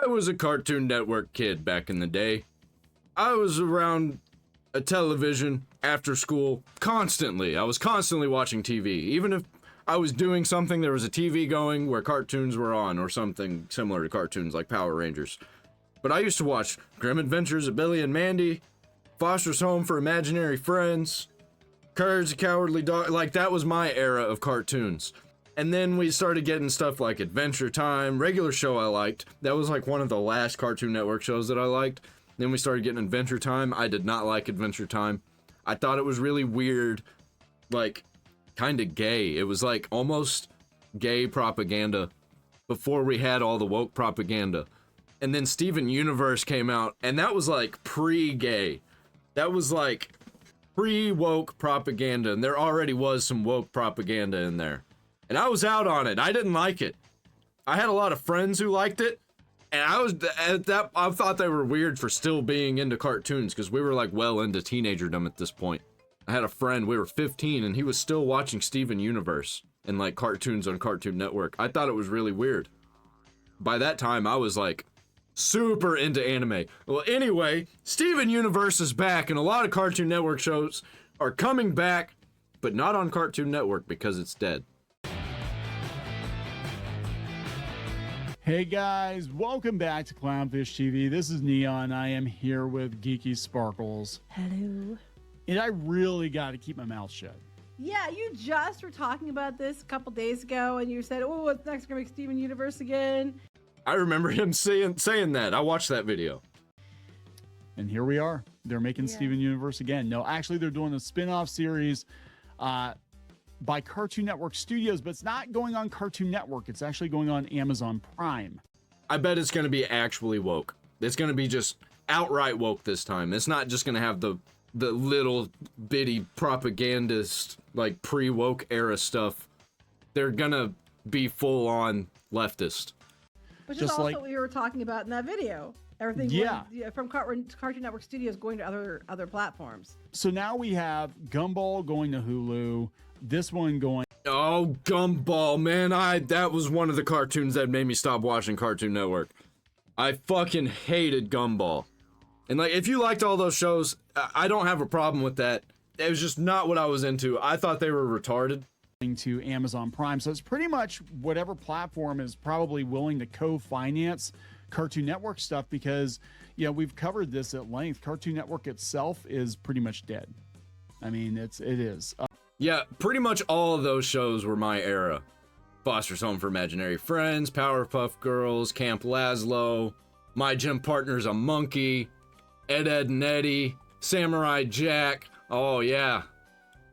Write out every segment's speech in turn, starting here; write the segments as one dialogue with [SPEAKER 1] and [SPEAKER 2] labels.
[SPEAKER 1] I was a Cartoon Network kid back in the day. I was around a television after school constantly. I was constantly watching TV. Even if I was doing something, there was a TV going where cartoons were on, or something similar to cartoons like Power Rangers. But I used to watch Grim Adventures of Billy and Mandy, Foster's Home for Imaginary Friends, Courage the Cowardly Dog. Like, that was my era of cartoons. And then we started getting stuff like Adventure Time, regular show I liked. That was like one of the last Cartoon Network shows that I liked. Then we started getting Adventure Time. I did not like Adventure Time. I thought it was really weird, like, kind of gay. It was like almost gay propaganda before we had all the woke propaganda. And then Steven Universe came out, and that was like pre-gay. That was like pre-woke propaganda, and there already was some woke propaganda in there. And I was out on it. I didn't like it. I had a lot of friends who liked it, and I thought they were weird for still being into cartoons, because we were like well into teenagerdom at this point. I had a friend, we were 15, and he was still watching Steven Universe and like cartoons on Cartoon Network. I thought it was really weird. By that time, I was like super into anime. Well, anyway, Steven Universe is back, and a lot of Cartoon Network shows are coming back, but not on Cartoon Network because it's dead.
[SPEAKER 2] Hey guys, welcome back to Clownfish TV. This is Neon. I am here with Geeky Sparkles.
[SPEAKER 3] Hello.
[SPEAKER 2] And I really got to keep my mouth shut.
[SPEAKER 3] Yeah, you just were talking about this a couple days ago, and you said, "Oh, what's next? Gonna make Steven Universe again?"
[SPEAKER 1] I remember him saying that. I watched that video.
[SPEAKER 2] And here we are. They're making Steven Universe again. No, actually, they're doing a spin-off series by Cartoon Network Studios, but it's not going on Cartoon Network. It's actually going on Amazon Prime.
[SPEAKER 1] I bet it's going to be actually woke. It's going to be just outright woke this time. It's not just going to have the little bitty propagandist, like pre-woke era stuff. They're going to be full-on leftist.
[SPEAKER 3] Which
[SPEAKER 2] just
[SPEAKER 3] is also
[SPEAKER 2] like
[SPEAKER 3] what we were talking about in that video. Everything from Cartoon Network Studios going to other platforms.
[SPEAKER 2] So now we have Gumball going to Hulu. This one going.
[SPEAKER 1] Oh, Gumball, man. That was one of the cartoons that made me stop watching Cartoon Network. I fucking hated Gumball. And like, if you liked all those shows, I don't have a problem with that. It was just not what I was into. I thought they were retarded.
[SPEAKER 2] To Amazon Prime. So it's pretty much whatever platform is probably willing to co-finance Cartoon Network stuff, because, you know, we've covered this at length. Cartoon Network itself is pretty much dead. I mean, it is.
[SPEAKER 1] Yeah, pretty much all of those shows were my era. Foster's Home for Imaginary Friends, Powerpuff Girls, Camp Lazlo, My Gym Partner's a Monkey, Ed, Edd and Eddy, Samurai Jack. Oh yeah,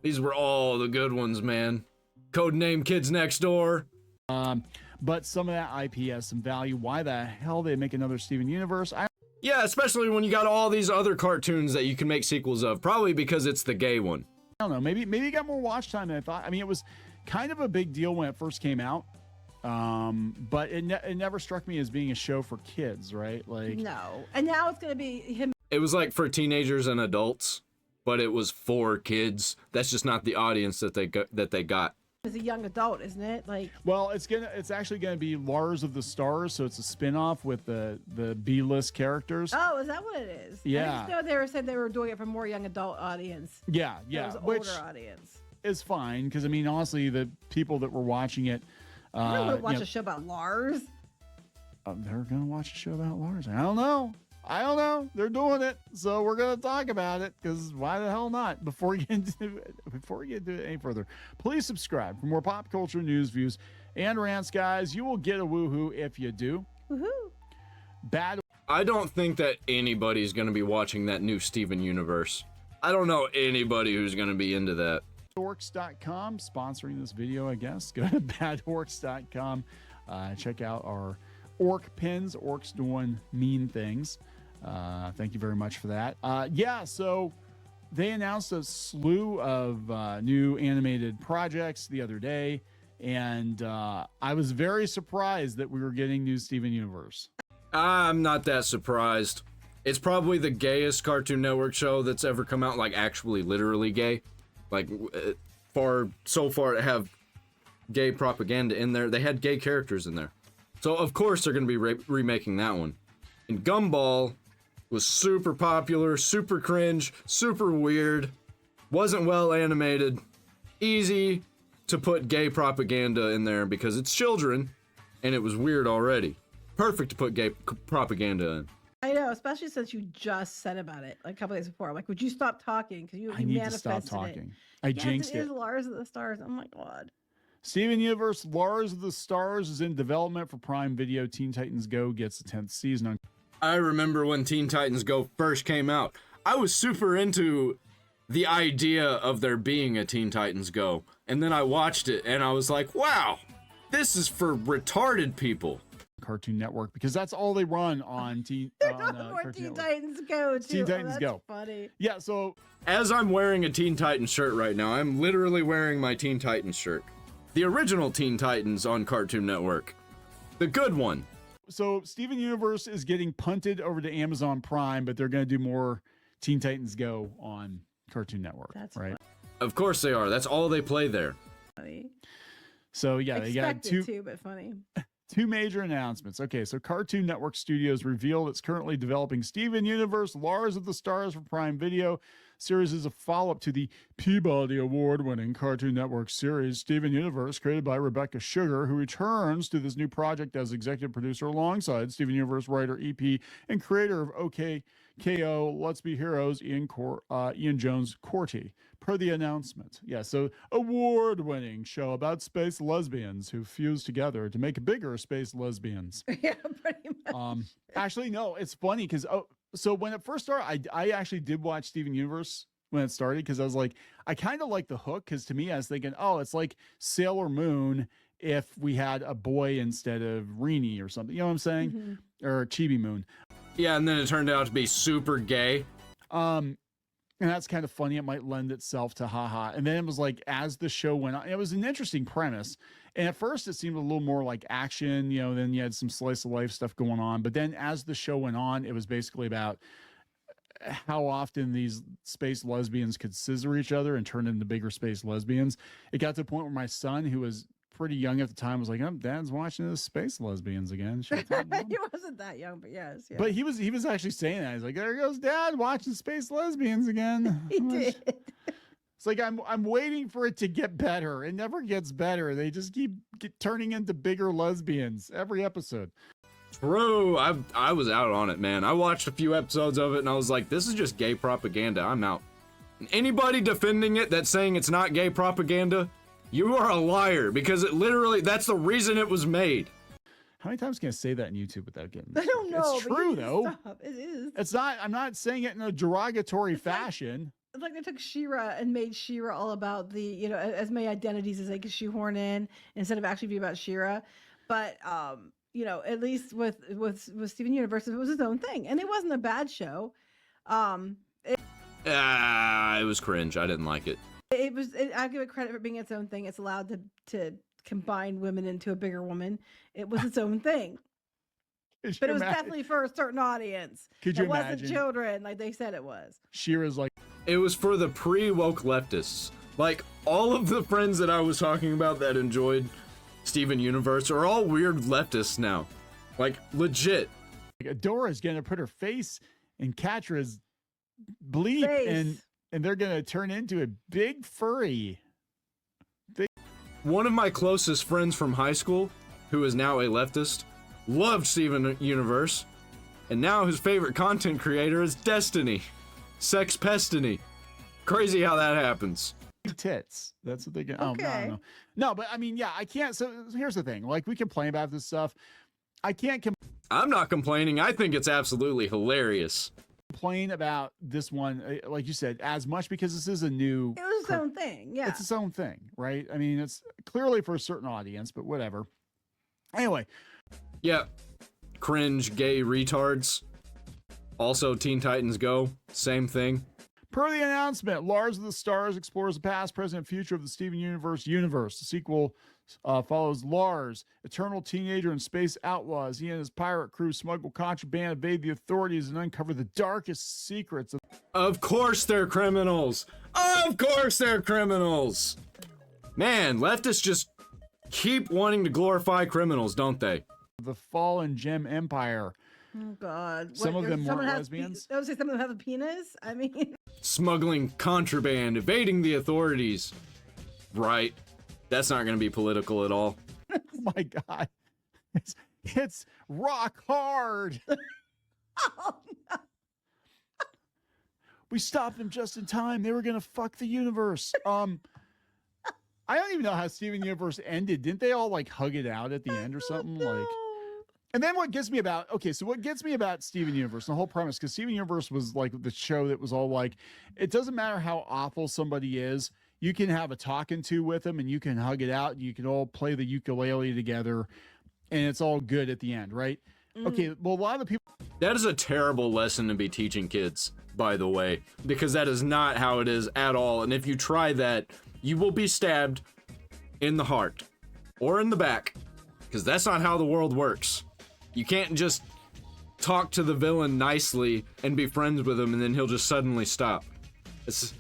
[SPEAKER 1] these were all the good ones, man. Codename Kids Next Door.
[SPEAKER 2] But some of that IP has some value. Why the hell they make another Steven Universe?
[SPEAKER 1] Yeah, especially when you got all these other cartoons that you can make sequels of. Probably because it's the gay one.
[SPEAKER 2] I don't know. Maybe it got more watch time than I thought. I mean, it was kind of a big deal when it first came out. But it never struck me as being a show for kids, right? Like,
[SPEAKER 3] no. And now it's going to be him.
[SPEAKER 1] It was like for teenagers and adults, but it was for kids. That's just not the audience that they got.
[SPEAKER 3] As a young adult, isn't it? Like,
[SPEAKER 2] well, it's actually gonna be Lars of the Stars, so it's a spin-off with the B-list characters.
[SPEAKER 3] oh, is that what it is?
[SPEAKER 2] Yeah.
[SPEAKER 3] I just know said they were doing it for more young adult audience.
[SPEAKER 2] Yeah,
[SPEAKER 3] It was older audience.
[SPEAKER 2] Is fine, because I mean, honestly, the people that were watching it,
[SPEAKER 3] You don't want to watch a show about Lars.
[SPEAKER 2] they're gonna watch a show about Lars. I don't know. They're doing it, so we're gonna talk about it, because why the hell not? Before we get into it any further, please subscribe for more pop culture news, views, and rants, guys. You will get a woohoo if you do.
[SPEAKER 3] Woohoo!
[SPEAKER 2] Bad.
[SPEAKER 1] I don't think that anybody's going to be watching that new Steven Universe. I don't know anybody who's going to be into that.
[SPEAKER 2] Badorks.com sponsoring this video, I guess. Go to badorks.com. Check out our orc pins. Orcs doing mean things. Thank you very much for that. So they announced a slew of new animated projects the other day, and I was very surprised that we were getting new Steven Universe.
[SPEAKER 1] I'm not that surprised. It's probably the gayest Cartoon Network show that's ever come out, like actually literally gay. Like so far to have gay propaganda in there. They had gay characters in there. So of course they're going to be remaking that one. And Gumball was super popular, super cringe, super weird, wasn't well animated, easy to put gay propaganda in there because it's children, and it was weird already. Perfect to put gay propaganda in.
[SPEAKER 3] I know, especially since you just said about it like a couple days before. I'm like, would you stop talking? Because you
[SPEAKER 2] I need to
[SPEAKER 3] manifested
[SPEAKER 2] stop talking.
[SPEAKER 3] it.
[SPEAKER 2] I
[SPEAKER 3] Yes,
[SPEAKER 2] jinxed
[SPEAKER 3] it
[SPEAKER 2] it.
[SPEAKER 3] is Lars of the Stars. Oh my god.
[SPEAKER 2] Steven Universe Lars of the Stars is in development for Prime Video. Teen Titans Go gets the 10th season on.
[SPEAKER 1] I remember when Teen Titans Go first came out. I was super into the idea of there being a Teen Titans Go. And then I watched it and I was like, wow, this is for retarded people.
[SPEAKER 2] Cartoon Network, because that's all they run on
[SPEAKER 3] Teen
[SPEAKER 2] Cartoon Network.
[SPEAKER 3] Titans Go, too.
[SPEAKER 2] Teen Titans
[SPEAKER 3] that's
[SPEAKER 2] Go.
[SPEAKER 3] Funny.
[SPEAKER 2] Yeah, so
[SPEAKER 1] As I'm wearing a Teen Titans shirt right now, I'm literally wearing my Teen Titans shirt. The original Teen Titans on Cartoon Network. The good one.
[SPEAKER 2] Steven Universe is getting punted over to Amazon Prime, but they're going to do more Teen Titans Go on Cartoon Network.
[SPEAKER 3] That's
[SPEAKER 2] right.
[SPEAKER 1] Of course they are. That's all they play there.
[SPEAKER 3] Funny.
[SPEAKER 2] So yeah, they got
[SPEAKER 3] Expected too, but funny.
[SPEAKER 2] two major announcements. Okay, so Cartoon Network Studios revealed it's currently developing Steven Universe Lars of the Stars for Prime Video. Series is a follow-up to the Peabody Award-winning Cartoon Network series Steven Universe, created by Rebecca Sugar, who returns to this new project as executive producer alongside Steven Universe writer, EP, and creator of OKKO, Let's Be Heroes, Ian Jones Corti. Per the announcement. Yeah, so award-winning show about space lesbians who fuse together to make bigger space lesbians.
[SPEAKER 3] Yeah, pretty much.
[SPEAKER 2] Actually, no, it's funny because so when it first started, I actually did watch Steven Universe when it started because I was like, I kind of like the hook because to me I was thinking, oh, it's like Sailor Moon if we had a boy instead of Rini or something. You know what I'm saying?
[SPEAKER 3] Mm-hmm.
[SPEAKER 2] Or Chibi Moon.
[SPEAKER 1] Yeah, and then it turned out to be super gay.
[SPEAKER 2] And that's kind of funny. It might lend itself to haha. And then it was like, as the show went on, it was an interesting premise. And at first it seemed a little more like action, you know, then you had some slice of life stuff going on. But then as the show went on, it was basically about how often these space lesbians could scissor each other and turn into bigger space lesbians. It got to the point where my son, who was pretty young at the time, was like, oh, Dad's watching the space lesbians again.
[SPEAKER 3] He wasn't that young, but yes. Yeah.
[SPEAKER 2] But he was actually saying that. He's like, there goes Dad watching space lesbians again.
[SPEAKER 3] He did.
[SPEAKER 2] It's like I'm waiting for it to get better. It never gets better. They just keep turning into bigger lesbians every episode.
[SPEAKER 1] True. I was out on it, man. I watched a few episodes of it and I was like, this is just gay propaganda. I'm out. Anybody defending it that's saying it's not gay propaganda, you are a liar because it literally, that's the reason it was made.
[SPEAKER 2] How many times can I say that in YouTube without getting?
[SPEAKER 3] I don't know.
[SPEAKER 2] It's true though.
[SPEAKER 3] Stop. It is.
[SPEAKER 2] It's not. I'm not saying it in a derogatory fashion.
[SPEAKER 3] It's like they took She-Ra and made She-Ra all about the, you know, as many identities as they could shoehorn in instead of actually being about She-Ra. But you know, at least with Steven Universe, it was his own thing, and it wasn't a bad show. It
[SPEAKER 1] was cringe. I didn't like it.
[SPEAKER 3] I give it credit for being its own thing. It's allowed to combine women into a bigger woman. It was its own thing. But it was definitely for a certain audience.
[SPEAKER 2] Could you
[SPEAKER 3] imagine? It wasn't children like they said it was.
[SPEAKER 2] She-Ra's like,
[SPEAKER 1] it was for the pre-woke leftists. Like, all of the friends that I was talking about that enjoyed Steven Universe are all weird leftists now. Like, legit.
[SPEAKER 2] Adora's gonna put her face in Katra's bleep and they're gonna turn into a big furry.
[SPEAKER 1] One of my closest friends from high school, who is now a leftist, loved Steven Universe, and now his favorite content creator is Destiny. Sex Pestiny. Crazy how that happens.
[SPEAKER 2] Tits. That's what they get.
[SPEAKER 3] Okay.
[SPEAKER 2] Oh, no, but I mean, yeah, I can't. So here's the thing. Like, we complain about this stuff. I can't
[SPEAKER 1] I'm not complaining. I think it's absolutely hilarious.
[SPEAKER 2] Complain about this one, like you said, as much because this is a new.
[SPEAKER 3] It was its own thing. Yeah.
[SPEAKER 2] It's its own thing, right? I mean, it's clearly for a certain audience, but whatever. Anyway.
[SPEAKER 1] Yeah. Cringe gay retards. Also, Teen Titans Go. Same thing.
[SPEAKER 2] Per the announcement, Lars of the Stars explores the past, present, and future of the Steven Universe universe. The sequel follows Lars, eternal teenager and space outlaws. He and his pirate crew smuggle contraband, evade the authorities, and uncover the darkest secrets of...
[SPEAKER 1] Of course they're criminals! Of course they're criminals! Man, leftists just keep wanting to glorify criminals, don't they?
[SPEAKER 2] the fallen gem empire.
[SPEAKER 3] Oh God!
[SPEAKER 2] Some of them
[SPEAKER 3] someone
[SPEAKER 2] weren't
[SPEAKER 3] has
[SPEAKER 2] lesbians?
[SPEAKER 3] I would say some of them have a penis. I mean,
[SPEAKER 1] Smuggling contraband, evading the authorities. Right. That's not going to be political at all.
[SPEAKER 2] Oh my God. It's rock hard.
[SPEAKER 3] oh, no.
[SPEAKER 2] We stopped them just in time. They were going to fuck the universe. I don't even know how Steven Universe ended. Didn't they all like hug it out at the end or something? Like, and then what gets me about, what gets me about Steven Universe, the whole premise, because Steven Universe was like the show that was all like, it doesn't matter how awful somebody is, you can have a talking to with them and you can hug it out and you can all play the ukulele together and it's all good at the end, right? Okay, well, a lot of the people.
[SPEAKER 1] That is a terrible lesson to be teaching kids, by the way, because that is not how it is at all. And if you try that, you will be stabbed in the heart or in the back, because that's not how the world works. You can't just talk to the villain nicely and be friends with him and then he'll just suddenly stop. That's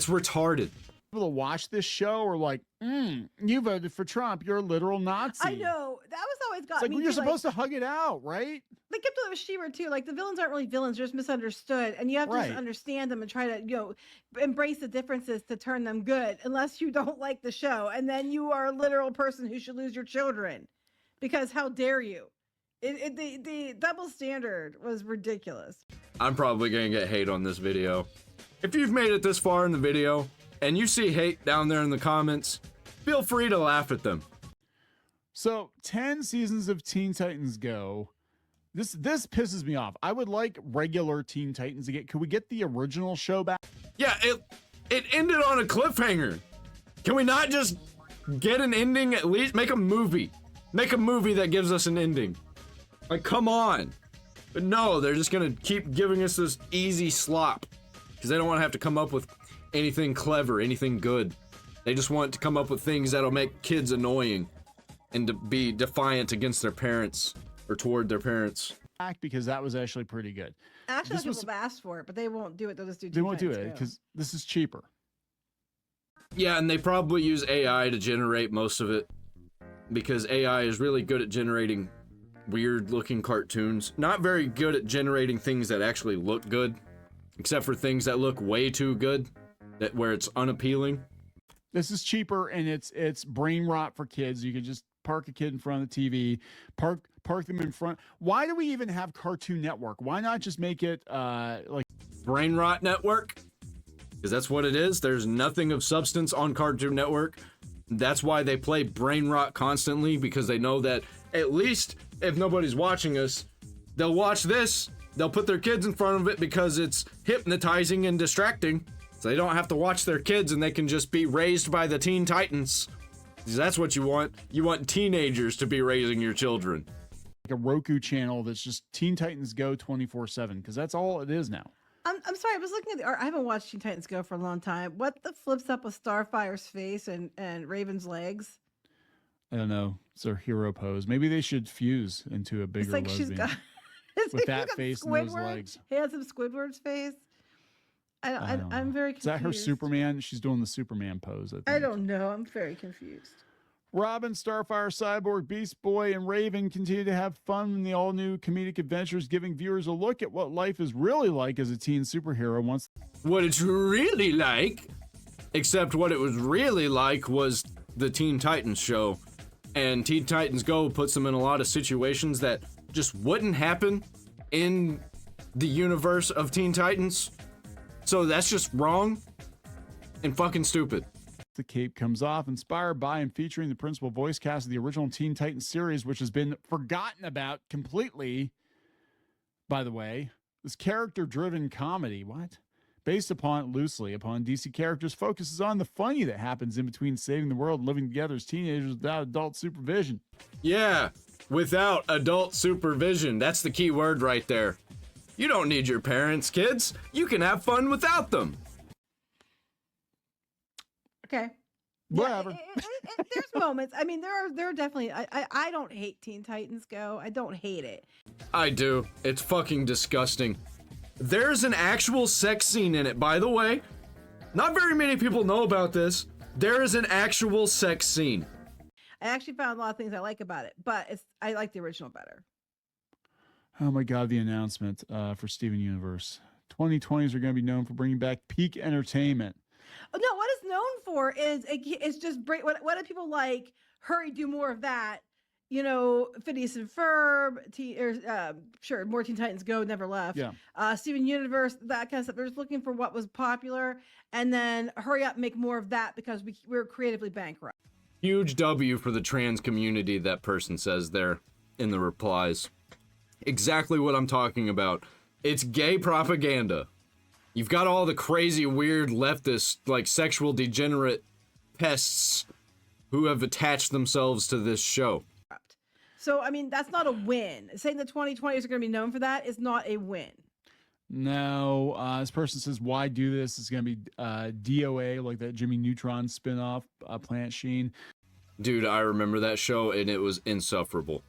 [SPEAKER 1] retarded.
[SPEAKER 2] People that watch this show are like, you voted for Trump. You're a literal Nazi.
[SPEAKER 3] I know that was always got
[SPEAKER 2] It's like,
[SPEAKER 3] me.
[SPEAKER 2] well, you're
[SPEAKER 3] too,
[SPEAKER 2] supposed to hug it out, right?
[SPEAKER 3] They kept doing it with She-Ra too. Like the villains aren't really villains; they're just misunderstood, and you have to just
[SPEAKER 2] Right.
[SPEAKER 3] understand them and try to, embrace the differences to turn them good. Unless you don't like the show, and then you are a literal person who should lose your children, because how dare you? The double standard was ridiculous.
[SPEAKER 1] I'm probably gonna get hate on this video. If you've made it this far in the video and you see hate down there in the comments, feel free to laugh at them.
[SPEAKER 2] So 10 seasons of Teen Titans Go. This pisses me off. I would like regular Teen Titans again. Could we get the original show back?
[SPEAKER 1] Yeah, it ended on a cliffhanger. Can we not just get an ending at least? Make a movie. Make a movie that gives us an ending. Like, come on. But no, they're just gonna keep giving us this easy slop. Because they don't want to have to come up with anything clever, anything good. They just want to come up with things that'll make kids annoying and to be defiant against their parents or toward their parents.
[SPEAKER 2] Because that was actually pretty good.
[SPEAKER 3] Actually,
[SPEAKER 2] This
[SPEAKER 3] people
[SPEAKER 2] was-
[SPEAKER 3] have asked for it, but they won't do it. They'll just do.
[SPEAKER 2] They won't do
[SPEAKER 3] Teen
[SPEAKER 2] it
[SPEAKER 3] Titans Go.
[SPEAKER 2] because this is cheaper.
[SPEAKER 1] Yeah, and they probably use AI to generate most of it. Because AI is really good at generating weird looking cartoons. Not very good at generating things that actually look good. Except for things that look way too good. Where it's unappealing.
[SPEAKER 2] This is cheaper and it's brain rot for kids. You can just park a kid in front of the TV, park them in front. Why do we even have Cartoon Network? Why not just make it like
[SPEAKER 1] Brain Rot Network? Because that's what it is. There's nothing of substance on Cartoon Network. That's why they play Brain Rot constantly, because they know that at least if nobody's watching us, they'll watch this. They'll put their kids in front of it because it's hypnotizing and distracting. So they don't have to watch their kids and they can just be raised by the Teen Titans. Because that's what you want. You want teenagers to be raising your children.
[SPEAKER 2] a Roku channel that's just Teen Titans Go 24/7? Because that's all it is now.
[SPEAKER 3] I'm sorry, I was looking at the art. I haven't watched Teen Titans Go for a long time. What the flips up with Starfire's face and Raven's legs?
[SPEAKER 2] I don't know. It's their hero pose. Maybe they should fuse into a bigger
[SPEAKER 3] It's like
[SPEAKER 2] lesbian
[SPEAKER 3] she's got
[SPEAKER 2] with
[SPEAKER 3] she's
[SPEAKER 2] that
[SPEAKER 3] got
[SPEAKER 2] face and those
[SPEAKER 3] Squidward.
[SPEAKER 2] legs.
[SPEAKER 3] He has some Squidward's face.
[SPEAKER 2] I don't
[SPEAKER 3] I'm
[SPEAKER 2] know.
[SPEAKER 3] very
[SPEAKER 2] Is
[SPEAKER 3] confused.
[SPEAKER 2] that her Superman? She's doing the Superman pose. I think.
[SPEAKER 3] I don't know. I'm very confused.
[SPEAKER 2] Robin, Starfire, Cyborg, Beast Boy, and Raven continue to have fun in the all-new comedic adventures, giving viewers a look at what life is really like as a teen superhero once.
[SPEAKER 1] What it's really like, except what it was really like was the Teen Titans show. And Teen Titans Go puts them in a lot of situations that just wouldn't happen in the universe of Teen Titans. So that's just wrong and fucking stupid.
[SPEAKER 2] The cape comes off, inspired by and featuring the principal voice cast of the original Teen Titans series, which has been forgotten about completely, by the way. This character-driven comedy, based loosely upon DC characters, focuses on the funny that happens in between saving the world and living together as teenagers without adult supervision.
[SPEAKER 1] Yeah, without adult supervision. That's the key word right there. You don't need your parents, kids. You can have fun without them.
[SPEAKER 3] Okay.
[SPEAKER 2] Whatever.
[SPEAKER 3] Yeah, there's moments. I mean, there are definitely. I don't hate Teen Titans Go. I don't hate it.
[SPEAKER 1] I do. It's fucking disgusting. There's an actual sex scene in it, by the way. Not very many people know about this. There is an actual sex scene.
[SPEAKER 3] I actually found a lot of things I like about it, but I like the original better.
[SPEAKER 2] Oh my God, the announcement for Steven Universe. 2020s are going to be known for bringing back peak entertainment.
[SPEAKER 3] Oh, no, what it's known for is it's just break. What do people like? Hurry, do more of that. You know, Phineas and Ferb, sure, more Teen Titans Go, Never Left.
[SPEAKER 2] Yeah.
[SPEAKER 3] Steven Universe, that kind of stuff. They're just looking for what was popular, and then hurry up, make more of that because we're creatively bankrupt.
[SPEAKER 1] Huge W for the trans community, that person says there in the replies. Exactly what I'm talking about. It's gay propaganda. You've got all the crazy, weird leftist, like sexual degenerate pests who have attached themselves to this show.
[SPEAKER 3] So, I mean, that's not a win. Saying the 2020s are going to be known for that is not a win.
[SPEAKER 2] No, this person says, why do this? It's going to be DOA, like that Jimmy Neutron spinoff, Planet Sheen.
[SPEAKER 1] Dude, I remember that show, and it was insufferable.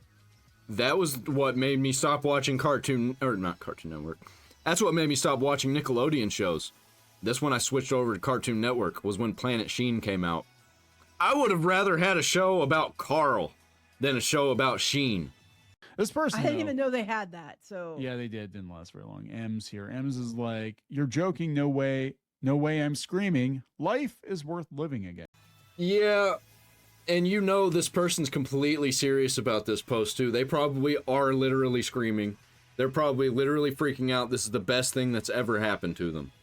[SPEAKER 1] That was what made me stop watching not Cartoon Network. That's what made me stop watching Nickelodeon shows. This when I switched over to Cartoon Network was when Planet Sheen came out. I would have rather had a show about Carl than a show about Sheen.
[SPEAKER 2] This person,
[SPEAKER 3] I didn't even know they had that. So
[SPEAKER 2] yeah, they did. Didn't last very long. M's here. M's is like, you're joking. No way. No way. I'm screaming. Life is worth living again.
[SPEAKER 1] Yeah. And you know this person's completely serious about this post too. They probably are literally screaming. They're probably literally freaking out. This is the best thing that's ever happened to them.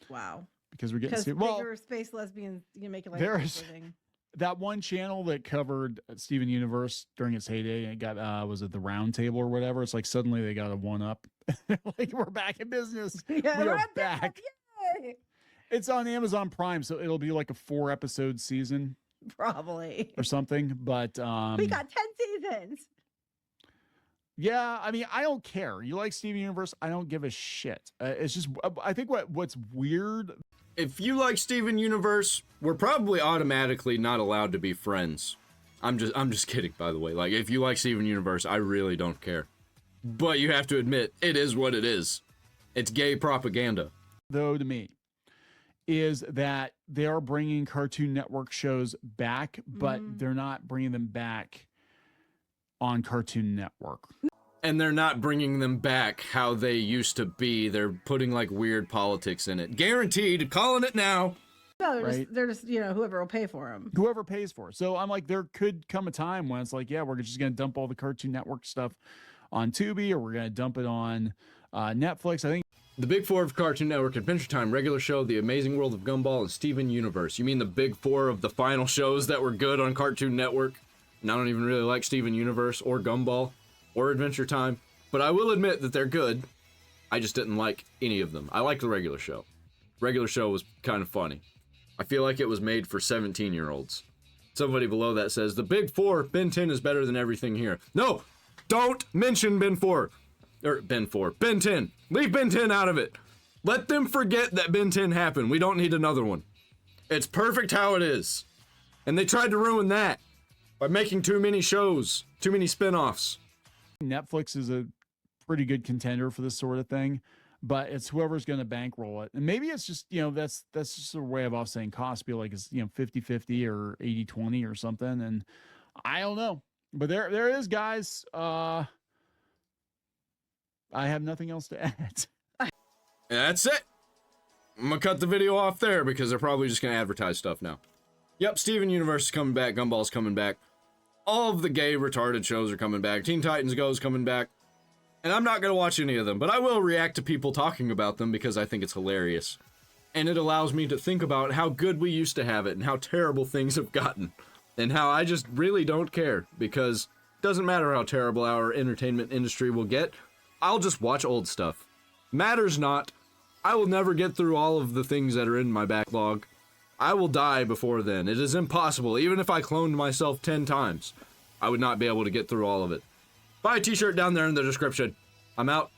[SPEAKER 3] Wow.
[SPEAKER 2] Because we're getting
[SPEAKER 3] bigger space lesbians, you make it like
[SPEAKER 2] there's
[SPEAKER 3] living.
[SPEAKER 2] That one channel that covered Steven Universe during its heyday. It got was it the Round Table or whatever? It's like suddenly they got a 1-up. Like, we're back in business.
[SPEAKER 3] Yeah,
[SPEAKER 2] we are back.
[SPEAKER 3] Yay!
[SPEAKER 2] It's on Amazon Prime, so it'll be like a 4-episode season.
[SPEAKER 3] Probably.
[SPEAKER 2] Or something. But
[SPEAKER 3] we got 10 seasons.
[SPEAKER 2] Yeah, I mean, I don't care. You like Steven Universe? I don't give a shit. It's just, I think what's weird.
[SPEAKER 1] If you like Steven Universe, we're probably automatically not allowed to be friends. I'm just kidding, by the way. Like, if you like Steven Universe, I really don't care. But you have to admit, it is what it is. It's gay propaganda.
[SPEAKER 2] Though, to me, is that they are bringing Cartoon Network shows back, but they're not bringing them back on Cartoon Network.
[SPEAKER 1] And they're not bringing them back how they used to be. They're putting like weird politics in it. Guaranteed, calling it now.
[SPEAKER 3] No, they're just, you know, whoever will pay for them.
[SPEAKER 2] Whoever pays for it. So I'm like, there could come a time when it's like, yeah, we're just going to dump all the Cartoon Network stuff on Tubi, or we're going to dump it on Netflix. I think
[SPEAKER 1] the big four of Cartoon Network: Adventure Time, Regular Show, The Amazing World of Gumball, and Steven Universe. You mean the big four of the final shows that were good on Cartoon Network? And I don't even really like Steven Universe or Gumball or Adventure Time, but I will admit that they're good. I just didn't like any of them. I liked the Regular Show. Regular Show was kind of funny. I feel like it was made for 17-year-olds. Somebody below that says, the big four, Ben 10 is better than everything here. No, don't mention Ben 4. Or Ben 4. Ben 10. Leave Ben 10 out of it. Let them forget that Ben 10 happened. We don't need another one. It's perfect how it is. And they tried to ruin that by making too many shows, too many spin-offs.
[SPEAKER 2] Netflix is a pretty good contender for this sort of thing, but it's whoever's going to bankroll it. And maybe it's just, you know, that's just a way of offsetting costs. Be like, it's, you know, 50-50 or 80-20 or something. And I don't know, but there is, guys. I have nothing else to add.
[SPEAKER 1] That's it. I'm gonna cut the video off there because they're probably just gonna advertise stuff now. Yep, Steven Universe is coming back. Gumball's coming back. All of the gay retarded shows are coming back. Teen Titans Go is coming back. And I'm not going to watch any of them, but I will react to people talking about them because I think it's hilarious. And it allows me to think about how good we used to have it and how terrible things have gotten. And how I just really don't care because it doesn't matter how terrible our entertainment industry will get. I'll just watch old stuff. Matters not. I will never get through all of the things that are in my backlog. I will die before then. It is impossible. Even if I cloned myself 10 times, I would not be able to get through all of it. Buy a t-shirt down there in the description. I'm out.